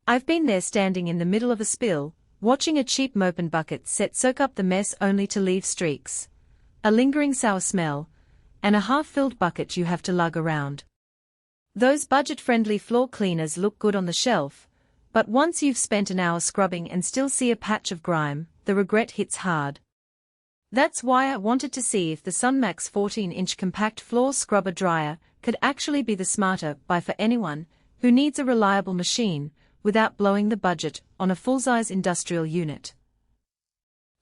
I've been there standing in the middle of a spill, watching a cheap mop bucket set soak up the mess only to leave streaks, a lingering sour smell, and a half-filled bucket you have to lug around. Those budget-friendly floor cleaners look good on the shelf, but once you've spent an hour scrubbing and still see a patch of grime, the regret hits hard. That's why I wanted to see if the Sunmax 14-inch compact floor scrubber dryer could actually be the smarter buy for anyone who needs a reliable machine without blowing the budget on a full-size industrial unit.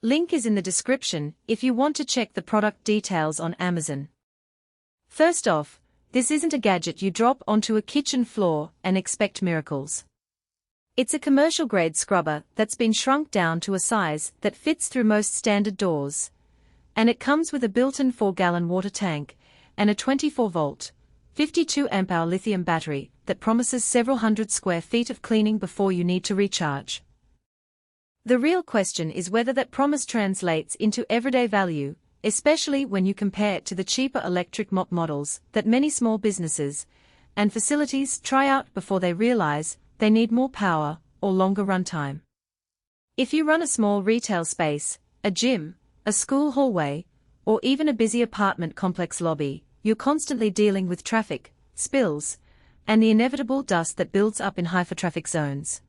Link is in the description if you want to check the product details on Amazon. First off, this isn't a gadget you drop onto a kitchen floor and expect miracles. It's a commercial-grade scrubber that's been shrunk down to a size that fits through most standard doors, and it comes with a built-in 4-gallon water tank and a 24-volt, 52-amp-hour lithium battery that promises several hundred square feet of cleaning before you need to recharge. The real question is whether that promise translates into everyday value, especially when you compare it to the cheaper electric mop models that many small businesses and facilities try out before they realize they need more power or longer runtime. If you run a small retail space, a gym, a school hallway, or even a busy apartment complex lobby, you're constantly dealing with traffic, spills, and the inevitable dust that builds up in high-traffic zones.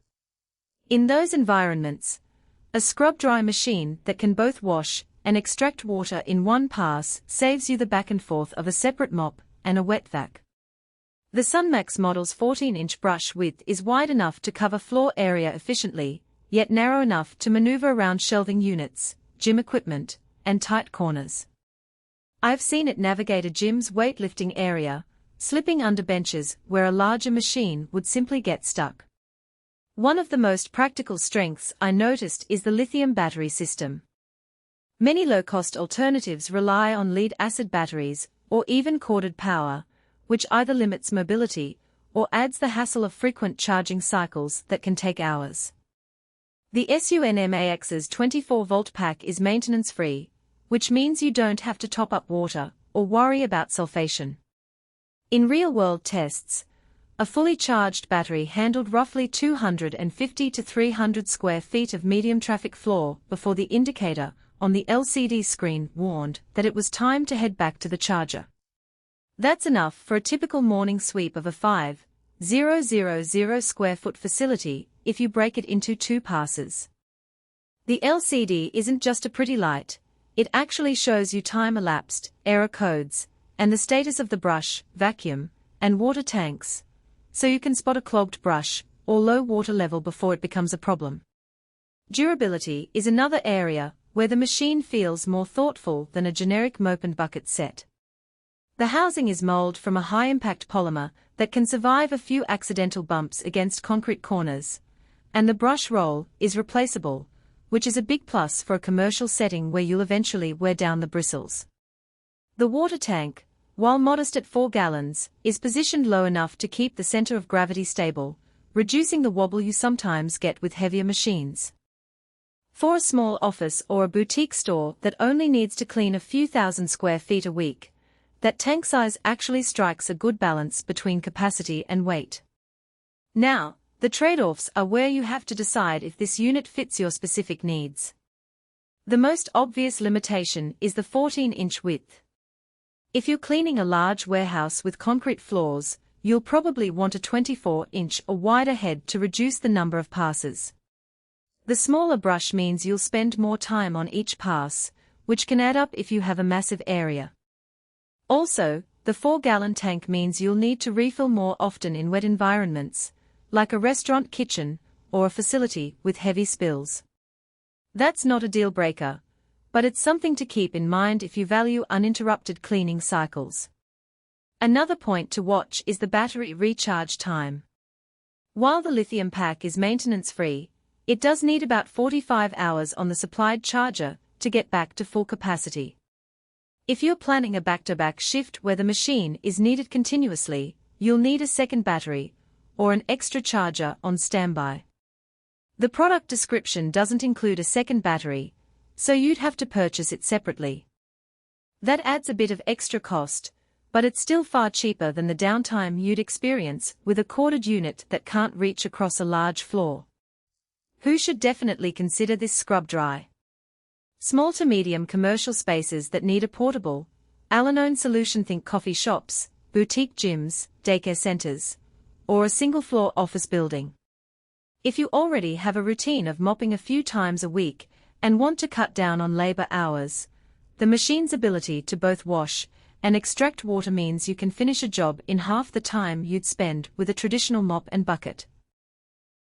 In those environments, a scrub-dry machine that can both wash and extract water in one pass saves you the back and forth of a separate mop and a wet vac. The Sunmax model's 14-inch brush width is wide enough to cover floor area efficiently, yet narrow enough to maneuver around shelving units, gym equipment, and tight corners. I've seen it navigate a gym's weightlifting area, slipping under benches where a larger machine would simply get stuck. One of the most practical strengths I noticed is the lithium battery system. Many low-cost alternatives rely on lead-acid batteries or even corded power, which either limits mobility or adds the hassle of frequent charging cycles that can take hours. The SUNMAX's 24-volt pack is maintenance-free, which means you don't have to top up water or worry about sulfation. In real-world tests, a fully charged battery handled roughly 250 to 300 square feet of medium traffic floor before the indicator on the LCD screen warned that it was time to head back to the charger. That's enough for a typical morning sweep of a 5,000 square foot facility if you break it into 2 passes. The LCD isn't just a pretty light, it actually shows you time elapsed, error codes, and the status of the brush, vacuum, and water tanks, so you can spot a clogged brush or low water level before it becomes a problem. Durability is another area where the machine feels more thoughtful than a generic mop and bucket set. The housing is molded from a high-impact polymer that can survive a few accidental bumps against concrete corners, and the brush roll is replaceable, which is a big plus for a commercial setting where you'll eventually wear down the bristles. The water tank, while modest at 4 gallons, is positioned low enough to keep the center of gravity stable, reducing the wobble you sometimes get with heavier machines. For a small office or a boutique store that only needs to clean a few thousand square feet a week, that tank size actually strikes a good balance between capacity and weight. Now, the trade-offs are where you have to decide if this unit fits your specific needs. The most obvious limitation is the 14-inch width. If you're cleaning a large warehouse with concrete floors, you'll probably want a 24-inch or wider head to reduce the number of passes. The smaller brush means you'll spend more time on each pass, which can add up if you have a massive area. Also, the 4-gallon tank means you'll need to refill more often in wet environments, like a restaurant kitchen or a facility with heavy spills. That's not a deal-breaker, but it's something to keep in mind if you value uninterrupted cleaning cycles. Another point to watch is the battery recharge time. While the lithium pack is maintenance-free, it does need about 45 hours on the supplied charger to get back to full capacity. If you're planning a back-to-back shift where the machine is needed continuously, you'll need a second battery or an extra charger on standby. The product description doesn't include a second battery, so you'd have to purchase it separately. That adds a bit of extra cost, But it's still far cheaper than the downtime you'd experience with a corded unit that can't reach across a large floor. Who should definitely consider this scrub dry? Small to medium commercial spaces that need a portable, all-in-one solution. Think coffee shops, boutique gyms, daycare centers, or a single-floor office building. If you already have a routine of mopping a few times a week and want to cut down on labor hours, the machine's ability to both wash and extract water means you can finish a job in half the time you'd spend with a traditional mop and bucket.